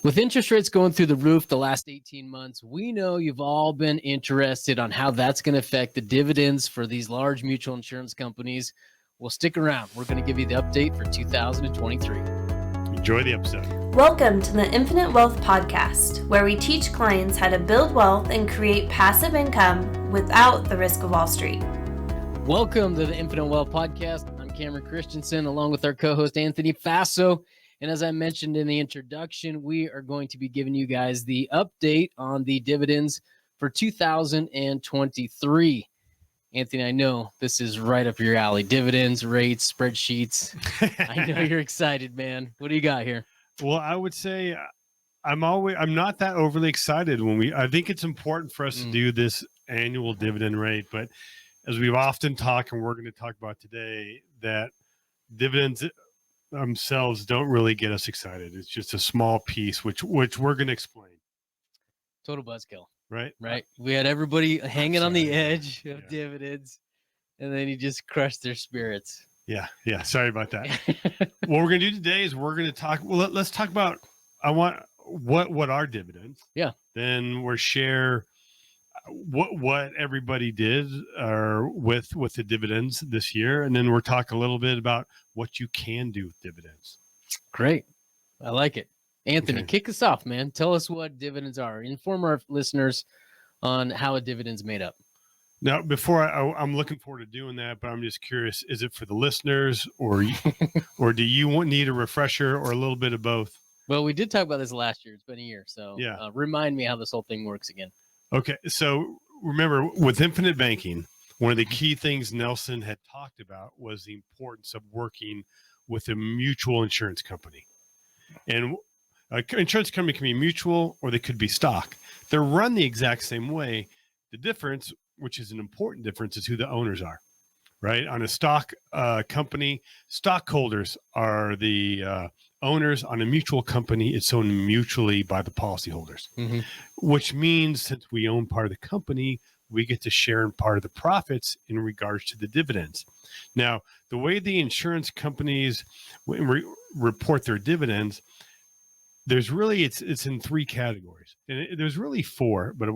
With interest rates going through the roof the last 18 months, we know you've all been interested on how that's going to affect the dividends for these large mutual insurance companies. Well, stick around. We're going to give you the update for 2023. Enjoy the episode. Welcome to the Infinite Wealth Podcast, where we teach clients how to build wealth and create passive income without the risk of Wall Street. Welcome to the Infinite Wealth Podcast. I'm Cameron Christensen, along with our co-host Anthony Faso. And as I mentioned in the introduction, we are going to be giving you guys the update on the dividends for 2023. Anthony, I know this is right up your alley. Dividends, rates, spreadsheets. I know you're excited, man. What do you got here? Well, I would say I'm not that overly excited I think it's important for us to do this annual dividend rate, but as we've often talked, and we're going to talk about today, that dividends themselves don't really get us excited. It's just a small piece, which we're going to explain. Total buzzkill. Right. We had everybody hanging on the edge of dividends, and then you just crushed their spirits. Yeah. Sorry about that. What we're going to do today is we're going to talk. Well, let's talk about. What are dividends? Yeah. Then we'll share what everybody did with the dividends this year, and then we'll talk a little bit about what you can do with dividends. Great. I like it. Anthony, Kick us off, man. Tell us what dividends are. Inform our listeners on how a dividend's made up. Now, before I'm looking forward to doing that, but I'm just curious, is it for the listeners or do you need a refresher or a little bit of both? Well, we did talk about this last year. It's been a year. So remind me how this whole thing works again. Okay. So remember, with infinite banking, one of the key things Nelson had talked about was the importance of working with a mutual insurance company. And an insurance company can be mutual or they could be stock. They're run the exact same way. The difference, which is an important difference, is who the owners are, right? On a stock company, stockholders are the owners. On a mutual company, it's owned mutually by the policyholders, which means since we own part of the company, we get to share in part of the profits in regards to the dividends. Now, the way the insurance companies report their dividends, there's really, it's in three categories, and there's really four, but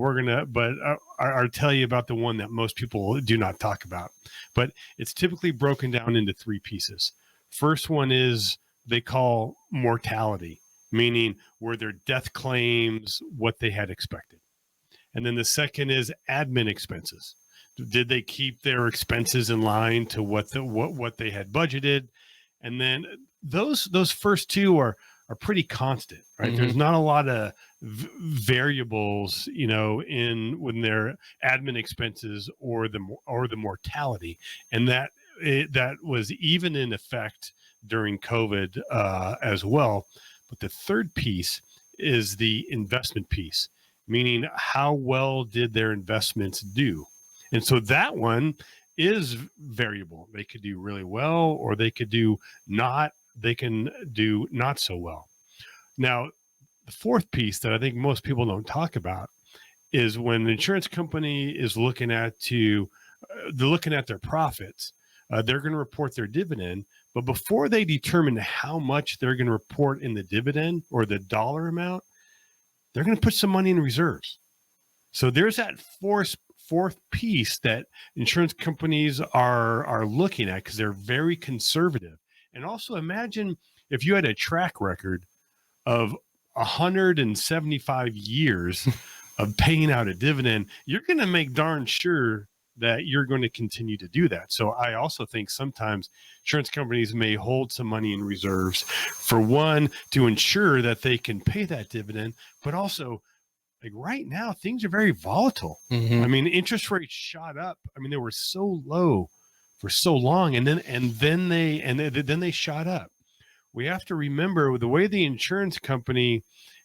I'll tell you about the one that most people do not talk about, but it's typically broken down into three pieces. First one is they call mortality, meaning were their death claims what they had expected. And then the second is admin expenses. Did they keep their expenses in line to what they had budgeted? And then those first two are pretty constant, right? There's not a lot of variables, when their admin expenses or the mortality, and that was even in effect during COVID as well. But the third piece is the investment piece, meaning how well did their investments do? And so that one is variable. They could do really well, or they can do not so well. Now, the fourth piece that I think most people don't talk about is when the insurance company is looking at their profits, they're going to report their dividend, but before they determine how much they're going to report in the dividend or the dollar amount, they're going to put some money in reserves. So there's that fourth piece that insurance companies are looking at because they're very conservative. And also imagine if you had a track record of 175 years of paying out a dividend, you're going to make darn sure that you're going to continue to do that. So I also think sometimes insurance companies may hold some money in reserves for one, to ensure that they can pay that dividend, but also like right now, things are very volatile. I mean, interest rates shot up. I mean, they were so low for so long, and then they shot up. We have to remember the way the insurance company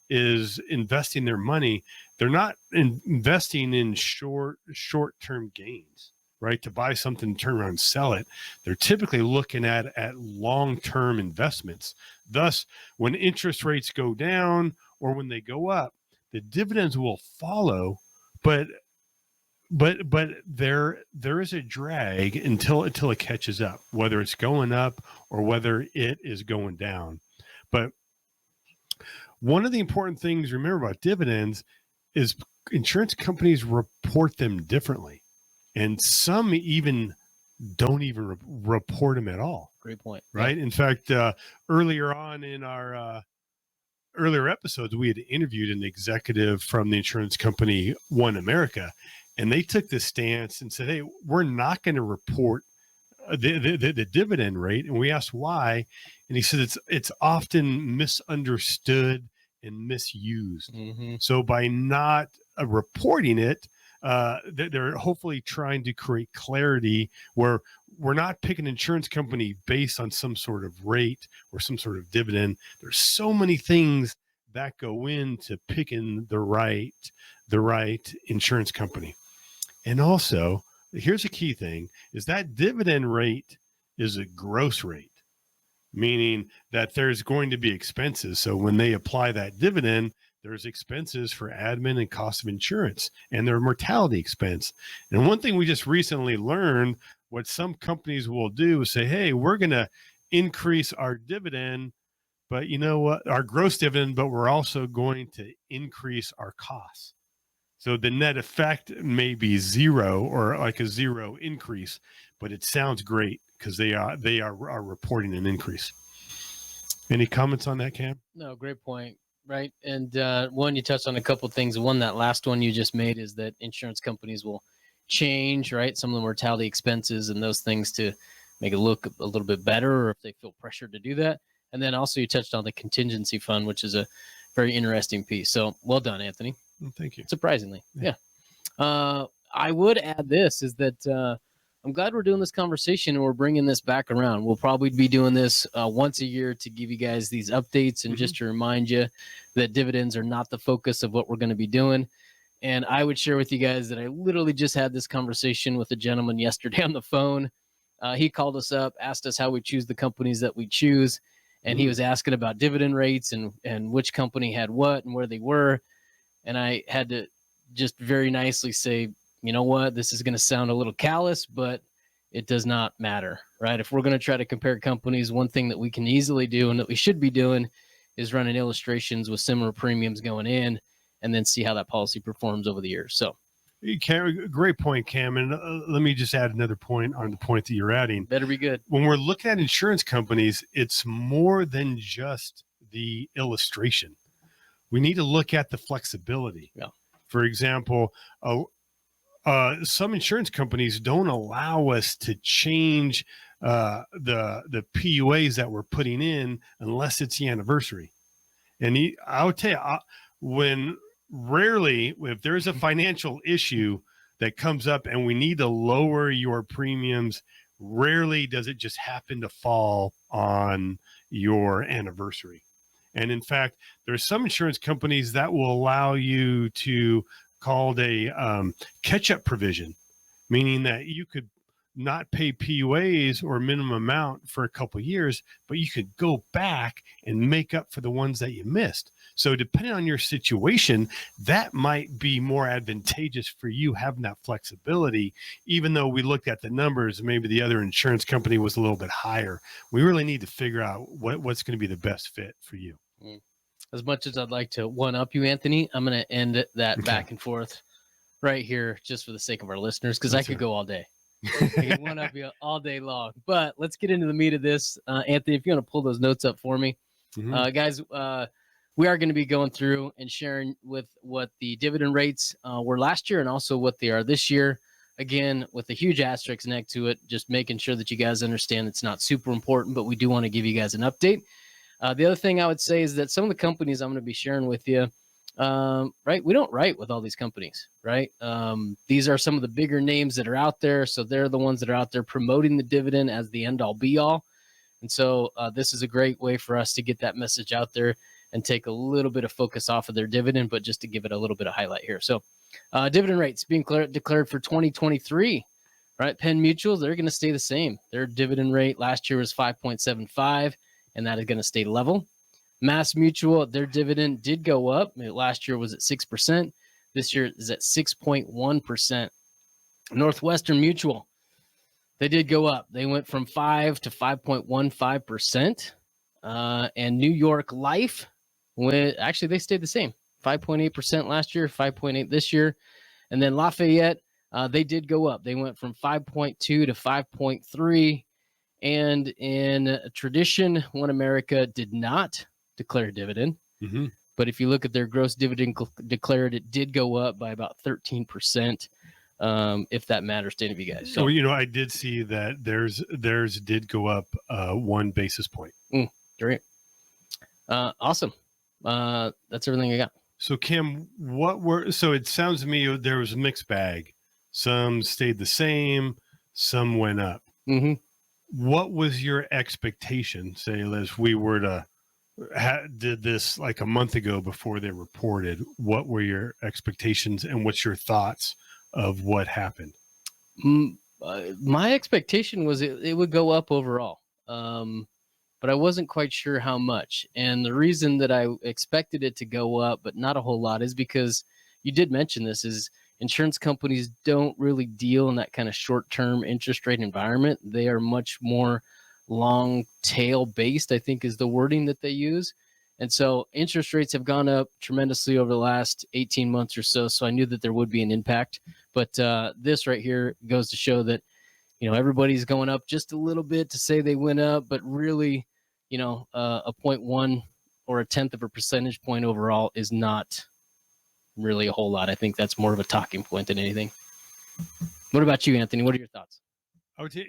is investing their money. They're not investing in short-term gains, right? To buy something, turn around and sell it. They're typically looking at long-term investments. Thus, when interest rates go down or when they go up, the dividends will follow, but there is a drag until it catches up, whether it's going up or whether it is going down. But one of the important things to remember about dividends is insurance companies report them differently. And some even don't even report them at all. Great point. Right. Yeah. In fact, earlier on in our earlier episodes, we had interviewed an executive from the insurance company One America, and they took this stance and said, hey, we're not going to report the dividend rate. And we asked why. And he said, it's often misunderstood and misused. Mm-hmm. So by not reporting it, they're hopefully trying to create clarity where we're not picking an insurance company based on some sort of rate or some sort of dividend. There's so many things that go into picking the right insurance company. And also, here's a key thing, is that dividend rate is a gross rate, meaning that there's going to be expenses. So when they apply that dividend, there's expenses for admin and cost of insurance and their mortality expense. And one thing we just recently learned, what some companies will do is say, hey, we're going to increase our dividend, but you know what, our gross dividend, but we're also going to increase our costs. So the net effect may be zero or like a zero increase, but it sounds great because they are reporting an increase. Any comments on that, Cam? No, great point. Right. And one, you touched on a couple of things. One, that last one you just made is that insurance companies will change, right, some of the mortality expenses and those things to make it look a little bit better, or if they feel pressured to do that. And then also you touched on the contingency fund, which is a very interesting piece. So well done, Anthony. Well, thank you. Surprisingly. Yeah. I would add this is that I'm glad we're doing this conversation and we're bringing this back around. We'll probably be doing this once a year to give you guys these updates and just to remind you that dividends are not the focus of what we're going to be doing. And I would share with you guys that I literally just had this conversation with a gentleman yesterday on the phone. He called us up, asked us how we choose the companies that we choose. And he was asking about dividend rates and which company had what and where they were. And I had to just very nicely say, you know what, this is going to sound a little callous, but it does not matter, right? If we're going to try to compare companies, one thing that we can easily do and that we should be doing is running illustrations with similar premiums going in and then see how that policy performs over the years. So, great point, Cam. And let me just add another point on the point that you're adding. Better be good. When we're looking at insurance companies, it's more than just the illustration. We need to look at the flexibility. Yeah. For example, some insurance companies don't allow us to change the PUAs that we're putting in unless it's the anniversary. And I would tell you, rarely, if there's a financial issue that comes up and we need to lower your premiums, rarely does it just happen to fall on your anniversary. And in fact, there's some insurance companies that will allow you to called a catch-up provision, meaning that you could not pay PUAs or minimum amount for a couple of years, but you could go back and make up for the ones that you missed. So depending on your situation, that might be more advantageous for you having that flexibility, even though we looked at the numbers, maybe the other insurance company was a little bit higher. We really need to figure out what's going to be the best fit for you. As much as I'd like to one-up you, Anthony, I'm going to end that back and forth right here just for the sake of our listeners, because I could go all day. I could one-up you all day long. But let's get into the meat of this. Anthony, if you want to pull those notes up for me. Guys, we are going to be going through and sharing with what the dividend rates were last year and also what they are this year. Again, with a huge asterisk next to it, just making sure that you guys understand it's not super important, but we do want to give you guys an update. The other thing I would say is that some of the companies I'm going to be sharing with you, right, we don't write with all these companies, right? These are some of the bigger names that are out there. So they're the ones that are out there promoting the dividend as the end all be all. And so this is a great way for us to get that message out there and take a little bit of focus off of their dividend, but just to give it a little bit of highlight here. So dividend rates being declared for 2023, right? Penn Mutual, they're going to stay the same. Their dividend rate last year was 5.75. And that is going to stay level. Mass Mutual, their dividend did go up. Last year was at 6%. This year is at 6.1%. Northwestern Mutual, they did go up. They went from 5 to 5.15%. And New York Life, actually they stayed the same, 5.8% last year, 5.8 this year. And then Lafayette, they did go up. They went from 5.2 to 5.3. And in tradition, One America did not declare a dividend. Mm-hmm. But if you look at their gross dividend declared, it did go up by about 13%, if that matters to any of you guys. So, I did see that theirs did go up 1 basis point. Great. Awesome. That's everything I got. So, Kim, so it sounds to me there was a mixed bag. Some stayed the same, some went up. Mm-hmm. What was your expectation, say, as we were to did this like a month ago before they reported? What were your expectations and what's your thoughts of what happened? My expectation was it would go up overall, but I wasn't quite sure how much. And the reason that I expected it to go up, but not a whole lot, is because you did mention this, is insurance companies don't really deal in that kind of short-term interest rate environment. They are much more long tail based, I think is the wording that they use. And so interest rates have gone up tremendously over the last 18 months or so. So I knew that there would be an impact. But this right here goes to show that, everybody's going up just a little bit to say they went up, but really, a 0.1 or a tenth of a percentage point overall is not really a whole lot. I think that's more of a talking point than anything. What about you, Anthony? What are your thoughts? I would say,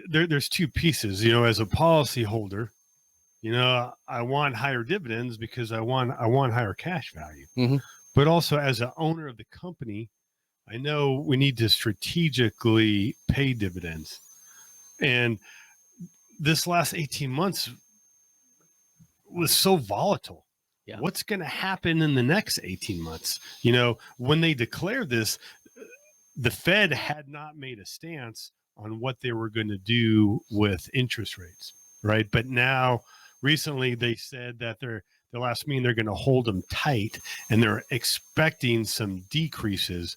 there's two pieces. As a policy holder, I want higher dividends because I want higher cash value. Mm-hmm. But also as an owner of the company, I know we need to strategically pay dividends. And this last 18 months was so volatile. Yeah. What's going to happen in the next 18 months? When they declared this, the Fed had not made a stance on what they were going to do with interest rates, right? But now, recently, they said that the last meeting, they're going to hold them tight, and they're expecting some decreases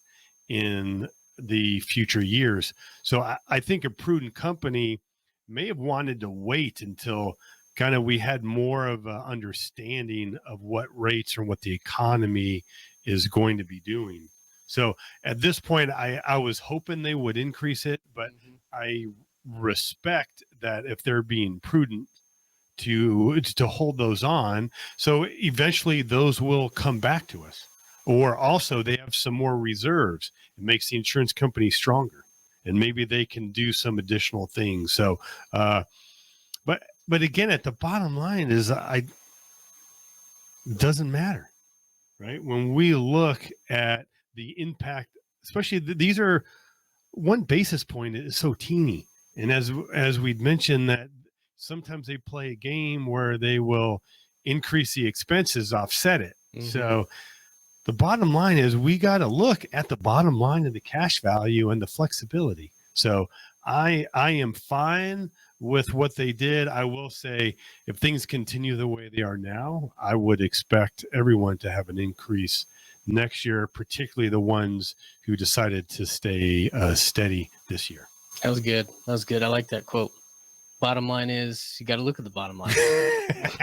in the future years. So I think a prudent company may have wanted to wait until kind of we had more of an understanding of what rates or what the economy is going to be doing. So at this point, I was hoping they would increase it, but I respect that if they're being prudent to hold those on. So eventually those will come back to us. Or also they have some more reserves. It makes the insurance company stronger, and maybe they can do some additional things. So, but again, at the bottom line is it doesn't matter, right? When we look at the impact, especially these are 1 basis point is so teeny. And as we'd mentioned, that sometimes they play a game where they will increase the expenses, offset it. Mm-hmm. So the bottom line is we got to look at the bottom line of the cash value and the flexibility. So I am fine with what they did. I will say if things continue the way they are now, I would expect everyone to have an increase next year, particularly the ones who decided to stay steady this year. That was good. I like that quote. Bottom line is you got to look at the bottom line.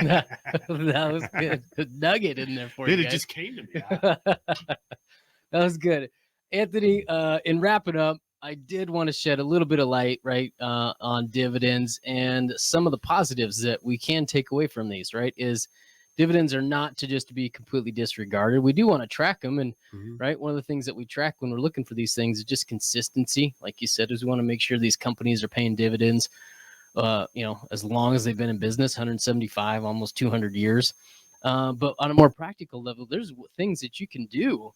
that was good. Good nugget in there for you. It just came to me. That was good. Anthony, in wrapping up, I did want to shed a little bit of light, right, on dividends and some of the positives that we can take away from these, right, is dividends are not to just be completely disregarded. We do want to track them. And right, one of the things that we track when we're looking for these things is just consistency. Like you said, is we want to make sure these companies are paying dividends, as long as they've been in business, 175, almost 200 years. But on a more practical level, there's things that you can do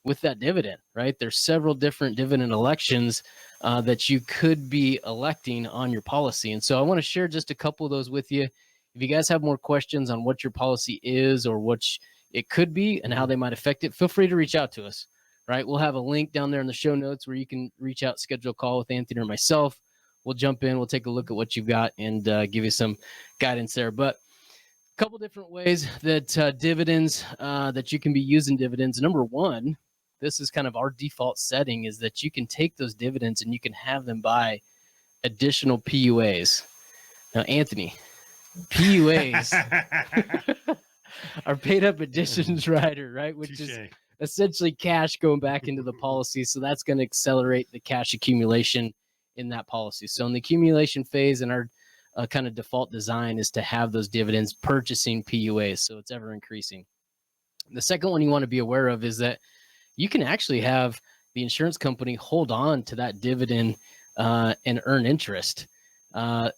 with that dividend, right? There's several different dividend elections that you could be electing on your policy. And so I want to share just a couple of those with you. If you guys have more questions on what your policy is or what it could be and how they might affect it, feel free to reach out to us, right? We'll have a link down there in the show notes where you can reach out, schedule a call with Anthony or myself. We'll jump in, we'll take a look at what you've got and give you some guidance there. But a couple different ways that dividends, that you can be using dividends. Number one, this is kind of our default setting, is that you can take those dividends and you can have them buy additional PUAs. Now, Anthony, PUAs. our paid up additions rider, right? Which is Touche. essentially cash going back into the policy. So that's going to accelerate the cash accumulation in that policy. So in the accumulation phase, and our kind of default design is to have those dividends purchasing PUAs. So it's ever increasing. The second one you want to be aware of is that you can actually have the insurance company hold on to that dividend and earn interest.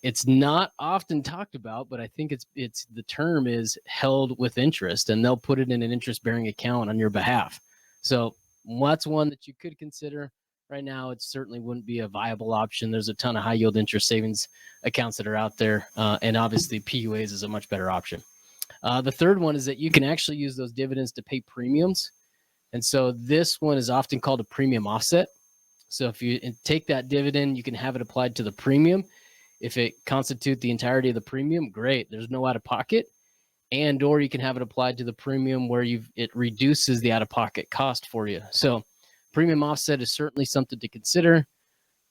It's not often talked about, but I think it's the term is held with interest, and they'll put it in an interest-bearing account on your behalf. So that's one that you could consider. Right now, it certainly wouldn't be a viable option. There's a ton of high-yield interest savings accounts that are out there, and obviously PUAs is a much better option. The third one is that you can actually use those dividends to pay premiums. And so this one is often called a premium offset. So if you take that dividend, you can have it applied to the premium. If it constitutes the entirety of the premium, great. There's no out-of-pocket. And or you can have it applied to the premium where it reduces the out-of-pocket cost for you. So premium offset is certainly something to consider.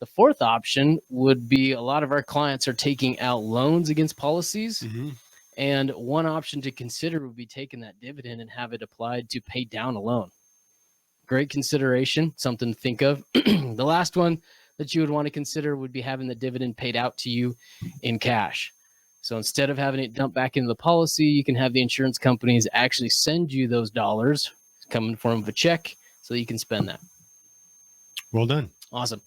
The fourth option would be a lot of our clients are taking out loans against policies. Mm-hmm. And one option to consider would be taking that dividend and have it applied to pay down a loan. Great consideration, something to think of. The last one that you would want to consider would be having the dividend paid out to you in cash. So instead of having it dumped back into the policy, you can have the insurance companies actually send you those dollars come in form of a check so that you can spend that. Well done. Awesome.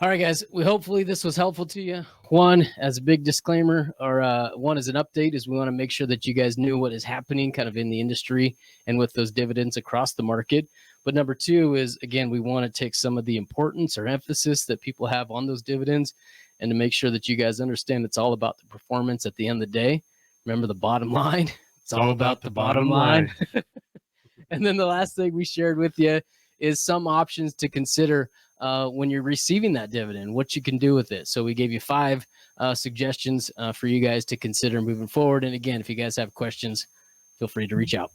All right, guys, hopefully this was helpful to you. One, as a big disclaimer, or one as an update, is we want to make sure that you guys knew what is happening kind of in the industry and with those dividends across the market. But number two is, again, we want to take some of the importance or emphasis that people have on those dividends and to make sure that you guys understand it's all about the performance at the end of the day. Remember the bottom line. It's all about the bottom line. And then the last thing we shared with you is some options to consider when you're receiving that dividend, what you can do with it. So we gave you 5 suggestions for you guys to consider moving forward. And again, if you guys have questions, feel free to reach out.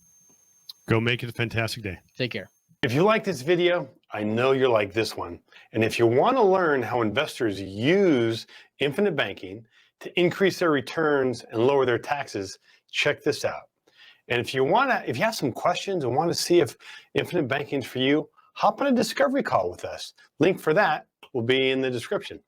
Go make it a fantastic day. Take care. If you like this video, I know you're like this one. And if you want to learn how investors use infinite banking to increase their returns and lower their taxes, check this out. And if you have some questions and want to see if infinite banking is for you, hop on a discovery call with us. Link for that will be in the description.